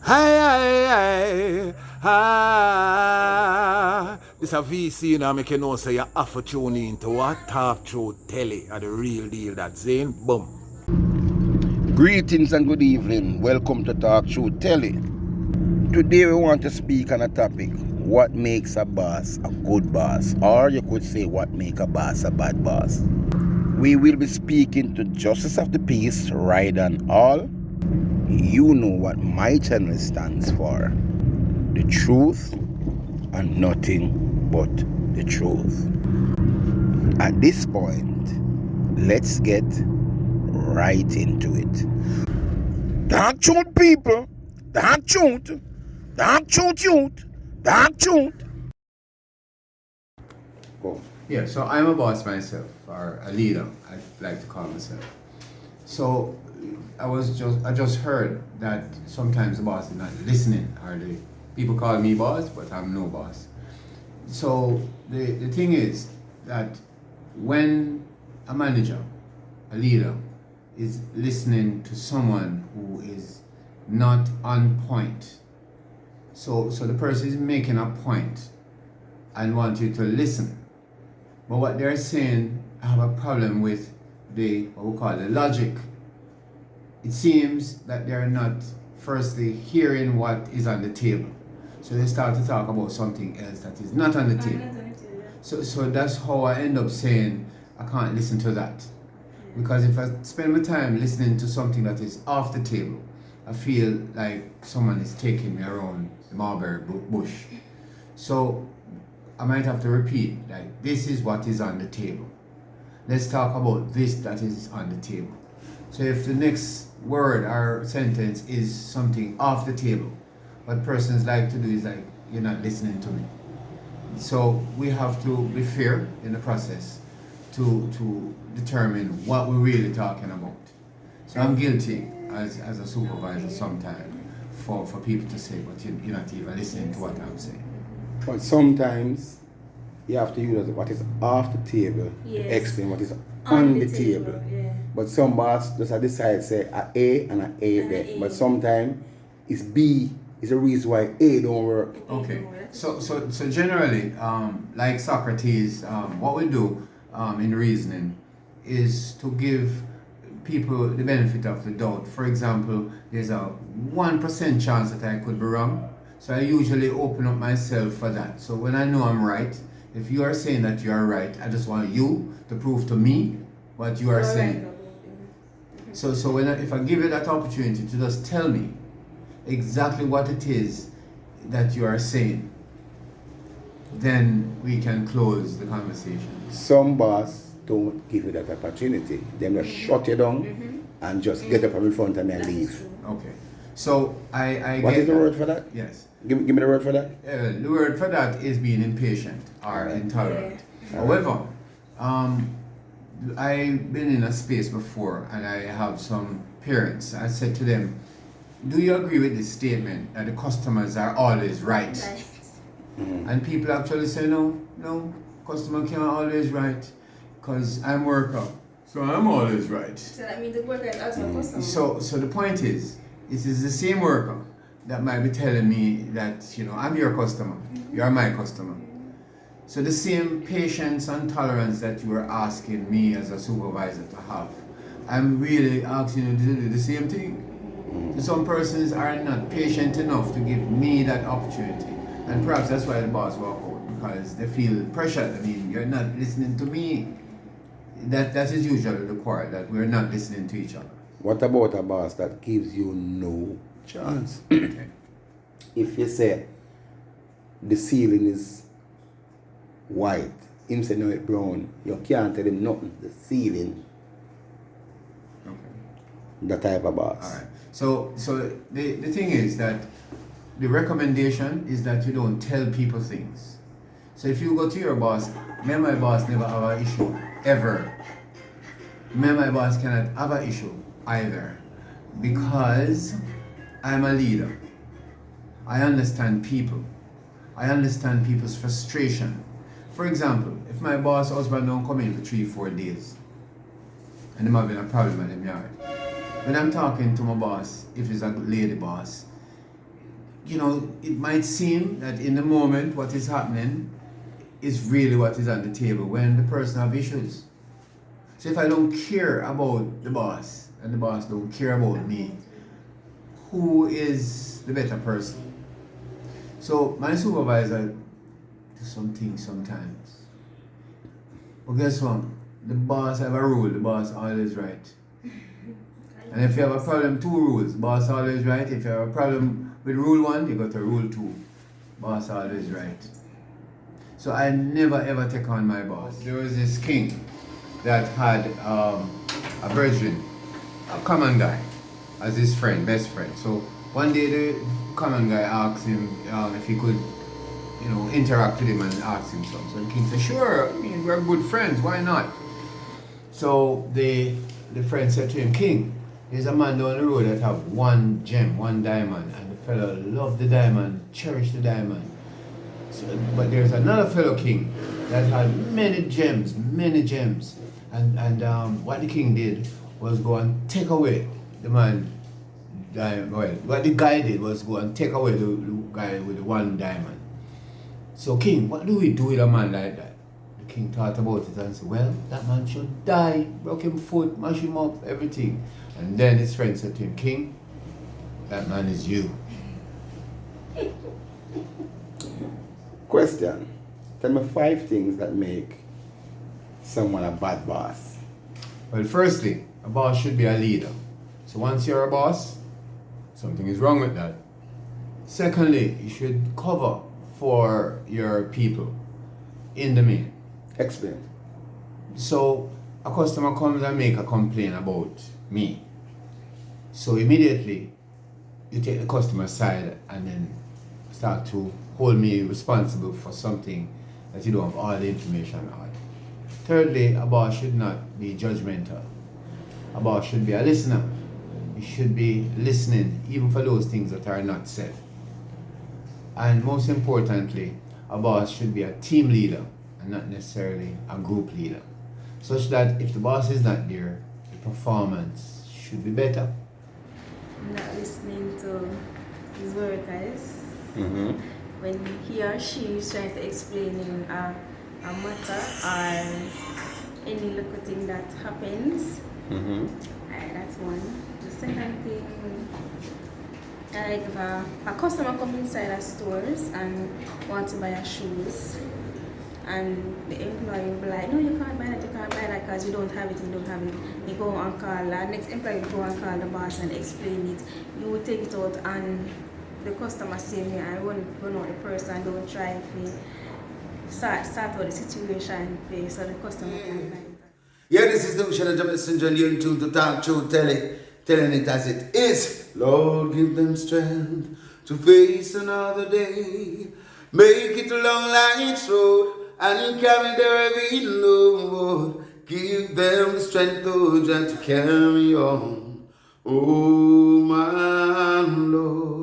Hi, hi. This a VC, you know, make you know, so you have to tune in to what Talk Through Telly are the real deal. That's in. Boom. Greetings and good evening. Welcome to Talk Through Telly. Today we want to speak on a topic: what makes a boss a good boss, or you could say what makes a boss a bad boss. We will be speaking to Justice of the Peace, Rydan Hall. You know what my channel stands for: the truth and nothing but the truth. At this point, let's get right into it. Dark truth, people. Dark truth. Dark truth. Dark truth. Go. Yeah, so I'm a boss myself, or a leader, I like to call myself. So I just heard that sometimes the boss is not listening, or the people call me boss, but I'm no boss. So the thing is that when a manager, a leader, is listening to someone who is not on point, so the person is making a point and want you to listen. But what they're saying, I have a problem with the, what we call the logic. It seems that they're not firstly hearing what is on the table. So they start to talk about something else that is not on the table. So that's how I end up saying, I can't listen to that. Because if I spend my time listening to something that is off the table, I feel like someone is taking me around the mulberry bush. So I might have to repeat, like, this is what is on the table. Let's talk about this that is on the table. So if the next word or sentence is something off the table, what persons like to do is like, you're not listening to me. So we have to be fair in the process to determine what we're really talking about. So I'm guilty as a supervisor sometimes for people to say, but you're not even listening to what I'm saying. But sometimes you have to use what is off the table to explain what is on the table. Yeah. But some boss just decide say a A and a A there. But sometimes it's B is the reason why A don't work. Okay, so generally, like Socrates, what we do in reasoning is to give people the benefit of the doubt. For example, there's a 1% chance that I could be wrong, so I usually open up myself for that. So when I know I'm right, if you are saying that you are right, I just want you to prove to me what you are saying. So if I give you that opportunity to just tell me exactly what it is that you are saying, then we can close the conversation. Some boss don't give you that opportunity. They just shut you down and just get up in front of me and leave. Okay. So I What get is the that. word for that? Yes. Give me the word for that. The word for that is being impatient or intolerant. However, I've been in a space before and I have some parents. I said to them, do you agree with this statement that the customers are always right? And people actually say, no, customer can't always right because I'm worker. So I'm always right. So that means the worker is also a customer. So the point is, it is the same worker that might be telling me that, I'm your customer, you are my customer. So the same patience and tolerance that you are asking me as a supervisor to have, I'm really asking you to do the same thing. So some persons are not patient enough to give me that opportunity. And perhaps that's why the boss walk out, because they feel pressured. I mean, you're not listening to me. That is usually the quarrel, that we're not listening to each other. What about a boss that gives you no chance? Okay. If you say the ceiling is white, him say no it's brown, you can't tell him nothing. The ceiling, Okay. that type of boss. All right. So the thing is that the recommendation is that you don't tell people things. So if you go to your boss, me and my boss never have an issue, ever. Me and my boss cannot have an issue either, because I'm a leader. I understand people. I understand people's frustration. For example, if my boss husband don't come in for 3-4 days, and I'm having a problem in the yard, when I'm talking to my boss, if he's a lady boss, you know, it might seem that in the moment what is happening is really what is on the table when the person have issues. So if I don't care about the boss and the boss don't care about me, who is the better person? So my supervisor do some things sometimes. But guess what? The boss have a rule, the boss always right. And if you have a problem, 2 rules, boss always right. If you have a problem with rule 1, you go to rule 2. Boss always right. So I never ever take on my boss. There was this king that had a virgin, a common guy, as his friend, best friend. So one day the common guy asked him if he could, you know, interact with him and ask him something. So the king said, sure, I mean, we're good friends, why not? So the friend said to him, King, there's a man down the road that have 1 gem, 1 diamond, and the fellow loved the diamond, cherished the diamond. So, but there's another fellow king that had many gems, and what the king did was go and take away the man. Well, what the guy did was go and take away the guy with the 1 diamond. So, king, what do we do with a man like that? The king thought about it and said, well, that man should die, broke him foot, mash him up, everything. And then his friend said to him, King, that man is you. Question. Tell me 5 things that make someone a bad boss. Well, firstly, a boss should be a leader. So once you're a boss, something is wrong with that. Secondly, you should cover for your people in the main. Explain. So a customer comes and make a complaint about me. So immediately you take the customer side and then start to hold me responsible for something that you don't have all the information on. Thirdly, a boss should not be judgmental. A boss should be a listener. You should be listening even for those things that are not said. And most importantly, a boss should be a team leader and not necessarily a group leader, such that if the boss is not there, the performance should be better. Not listening to his workers Mm-hmm. when he or she is trying to explain in a matter or any little thing that happens. Mm-hmm. That's one. The second thing, like if a customer comes inside a stores and want to buy a shoes, and the employee will be like, no, you can't buy that because you don't have it, You go and call, the next employee will go and call the boss and explain it. You will take it out and the customer say me, I won't run out the person, don't try to start out the situation so the customer can buy it. Yeah, this is the Ocean Messenger, and you're in tune to Talk Show Telly, telling it as it is. Lord, give them strength to face another day. Make it a long life's road and carry their heavy load. Give them the strength, oh, Jah, to carry on. Oh, my Lord.